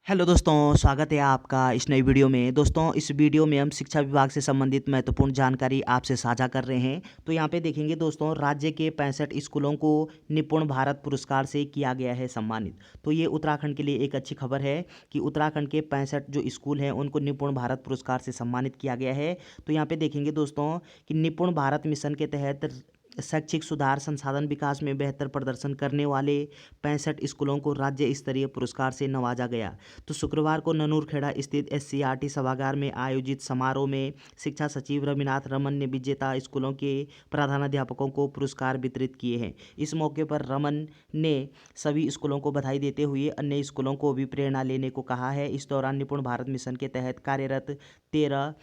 Hello दोस्तों, स्वागत है आपका इस नई वीडियो में। दोस्तों, इस वीडियो में हम शिक्षा विभाग से संबंधित महत्वपूर्ण जानकारी आपसे साझा कर रहे हैं। तो यहाँ पे देखेंगे दोस्तों, राज्य के 65 स्कूलों को निपुण भारत पुरस्कार से किया गया है सम्मानित। तो ये उत्तराखंड के लिए एक अच्छी खबर है कि उत्तराखंड के 65 जो स्कूल हैं उनको निपुण भारत पुरस्कार से सम्मानित किया गया है। तो यहाँ पे देखेंगे दोस्तों कि निपुण भारत मिशन के तहत शैक्षिक सुधार, संसाधन विकास में बेहतर प्रदर्शन करने वाले 65 स्कूलों को राज्य स्तरीय पुरस्कार से नवाजा गया। तो शुक्रवार को ननूरखेड़ा स्थित SCRT सभागार में आयोजित समारोह में शिक्षा सचिव रविनाथ रमन ने विजेता स्कूलों के प्रधानाध्यापकों को पुरस्कार वितरित किए हैं। इस मौके पर रमन ने सभी स्कूलों को बधाई देते हुए अन्य स्कूलों को भी प्रेरणा लेने को कहा है। इस दौरान निपुण भारत मिशन के तहत कार्यरत 13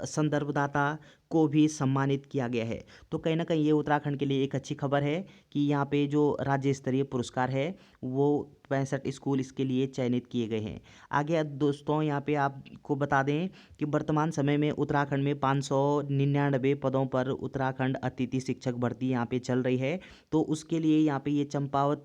संदर्भदाता को भी सम्मानित किया गया है। तो कहीं ना कहीं ये उत्तराखंड के लिए एक अच्छी खबर है कि यहाँ पे जो राज्य स्तरीय पुरस्कार है वो 65 स्कूल इसके लिए चयनित किए गए हैं। आगे अब दोस्तों यहाँ पे आपको बता दें कि वर्तमान समय में उत्तराखंड में 599 पदों पर उत्तराखंड अतिथि शिक्षक भर्ती यहाँ पे चल रही है। तो उसके लिए यहाँ पे ये चंपावत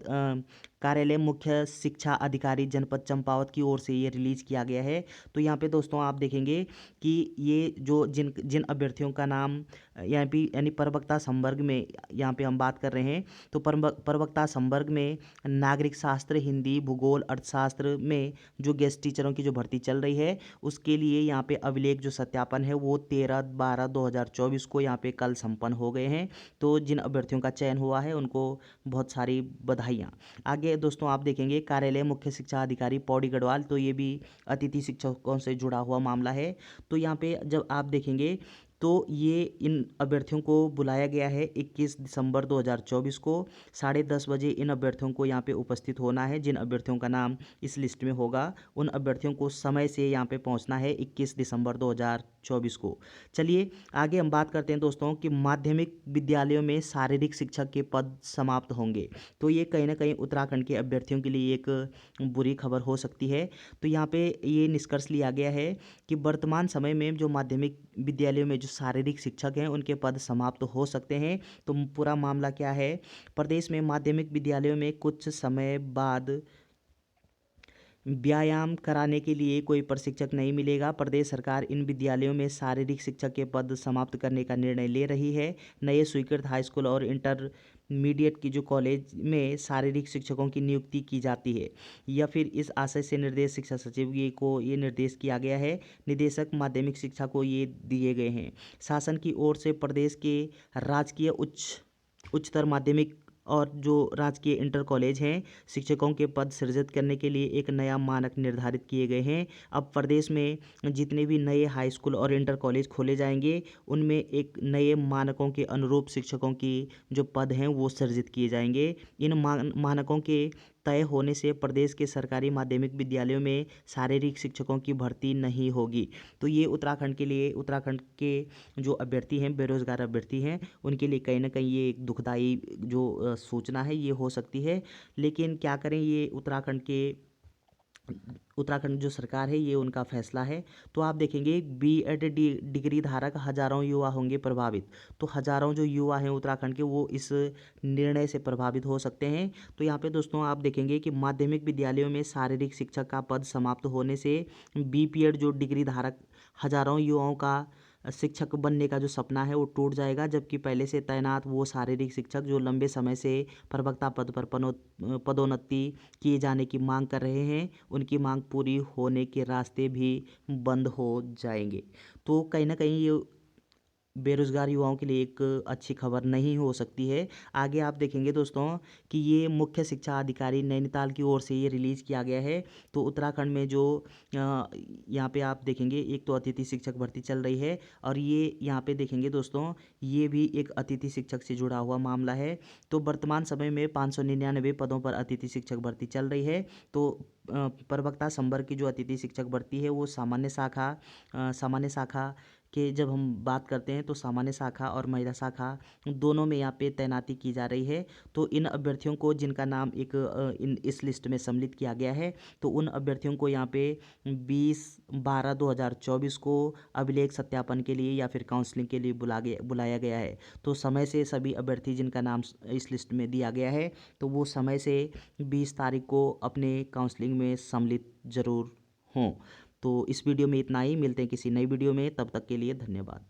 कार्यालय मुख्य शिक्षा अधिकारी जनपद चंपावत की ओर से ये रिलीज किया गया है। तो यहाँ पे दोस्तों आप देखेंगे कि ये जो जिन जिन अभ्यर्थियों का नाम यहाँ पे यानी प्रवक्ता संवर्ग में यहाँ पे हम बात कर रहे हैं। तो प्रवक्ता संवर्ग में नागरिक शास्त्र, हिंदी, भूगोल, अर्थशास्त्र में जो गेस्ट टीचरों की जो भर्ती चल रही है उसके लिए यहाँ पे अभिलेख जो सत्यापन है वो 13/12/2024 को यहाँ पे कल संपन्न हो गए हैं। तो जिन अभ्यर्थियों का चयन हुआ है उनको बहुत सारी बधाइयाँ। आगे दोस्तों आप देखेंगे कार्यालय मुख्य शिक्षा अधिकारी पौड़ी गढ़वाल, तो ये भी अतिथि शिक्षकों से जुड़ा हुआ मामला है। तो यहाँ पे जब आप देखेंगे तो ये इन अभ्यर्थियों को बुलाया गया है 21 दिसंबर 2024 को 10:30 बजे इन अभ्यर्थियों को यहाँ पे उपस्थित होना है। जिन अभ्यर्थियों का नाम इस लिस्ट में होगा उन अभ्यर्थियों को समय से यहाँ पे पहुँचना है 21 दिसंबर 2024 को। चलिए आगे हम बात करते हैं दोस्तों कि माध्यमिक विद्यालयों में शारीरिक शिक्षक के पद समाप्त होंगे। तो ये कहीं ना कहीं उत्तराखंड के अभ्यर्थियों के लिए एक बुरी खबर हो सकती है। तो यहाँ पे ये निष्कर्ष लिया गया है कि वर्तमान समय में जो माध्यमिक विद्यालयों में जो शारीरिक शिक्षक हैं उनके पद समाप्त हो सकते हैं। तो पूरा मामला क्या है, प्रदेश में माध्यमिक विद्यालयों में कुछ समय बाद व्यायाम कराने के लिए कोई प्रशिक्षक नहीं मिलेगा। प्रदेश सरकार इन विद्यालयों में शारीरिक शिक्षक के पद समाप्त करने का निर्णय ले रही है। नए स्वीकृत हाई स्कूल और इंटरमीडिएट की जो कॉलेज में शारीरिक शिक्षकों की नियुक्ति की जाती है या फिर इस आशय से निर्देश शिक्षा सचिव को ये निर्देश किया गया है। निदेशक माध्यमिक शिक्षा को ये दिए गए हैं। शासन की ओर से प्रदेश के राजकीय उच्चतर माध्यमिक और जो राजकीय इंटर कॉलेज हैं शिक्षकों के पद सृजित करने के लिए एक नया मानक निर्धारित किए गए हैं। अब प्रदेश में जितने भी नए हाई स्कूल और इंटर कॉलेज खोले जाएंगे उनमें एक नए मानकों के अनुरूप शिक्षकों की जो पद हैं वो सृजित किए जाएंगे। इन मानकों के तय होने से प्रदेश के सरकारी माध्यमिक विद्यालयों में शारीरिक शिक्षकों की भर्ती नहीं होगी। तो ये उत्तराखंड के लिए, उत्तराखंड के जो अभ्यर्थी हैं, बेरोजगार अभ्यर्थी हैं, उनके लिए कहीं ना कहीं ये एक दुखदाई जो सूचना है ये हो सकती है। लेकिन क्या करें, ये उत्तराखंड जो सरकार है ये उनका फैसला है। तो आप देखेंगे B.Ed डिग्री धारक हजारों युवा होंगे प्रभावित। तो हजारों जो युवा हैं उत्तराखंड के वो इस निर्णय से प्रभावित हो सकते हैं। तो यहाँ पे दोस्तों आप देखेंगे कि माध्यमिक विद्यालयों में शारीरिक शिक्षक का पद समाप्त होने से B.Ed जो डिग्री धारक हजारों युवाओं का शिक्षक बनने का जो सपना है वो टूट जाएगा। जबकि पहले से तैनात वो शारीरिक शिक्षक जो लंबे समय से प्रवक्ता पद पर पदोन्नति किए जाने की मांग कर रहे हैं उनकी मांग पूरी होने के रास्ते भी बंद हो जाएंगे। तो कहीं ना कहीं ये बेरोजगार युवाओं के लिए एक अच्छी खबर नहीं हो सकती है। आगे आप देखेंगे दोस्तों कि ये मुख्य शिक्षा अधिकारी नैनीताल की ओर से ये रिलीज़ किया गया है। तो उत्तराखंड में जो यहाँ पे आप देखेंगे एक तो अतिथि शिक्षक भर्ती चल रही है और ये यहाँ पे देखेंगे दोस्तों ये भी एक अतिथि शिक्षक से जुड़ा हुआ मामला है। तो वर्तमान समय में 599 पदों पर अतिथि शिक्षक भर्ती चल रही है। तो प्रवक्ता संवर्ग की जो अतिथि शिक्षक भर्ती है वो सामान्य शाखा कि जब हम बात करते हैं तो सामान्य शाखा और महिला शाखा दोनों में यहाँ पे तैनाती की जा रही है। तो इन अभ्यर्थियों को जिनका नाम इस लिस्ट में सम्मिलित किया गया है, तो उन अभ्यर्थियों को यहाँ पे 20/12/2024 को अभिलेख सत्यापन के लिए या फिर काउंसलिंग के लिए बुलाया गया है। तो समय से सभी अभ्यर्थी जिनका नाम इस लिस्ट में दिया गया है, तो वो समय से 20 तारीख को अपने काउंसलिंग में सम्मिलित ज़रूर हों। तो इस वीडियो में इतना ही, मिलते हैं किसी नई वीडियो में, तब तक के लिए धन्यवाद।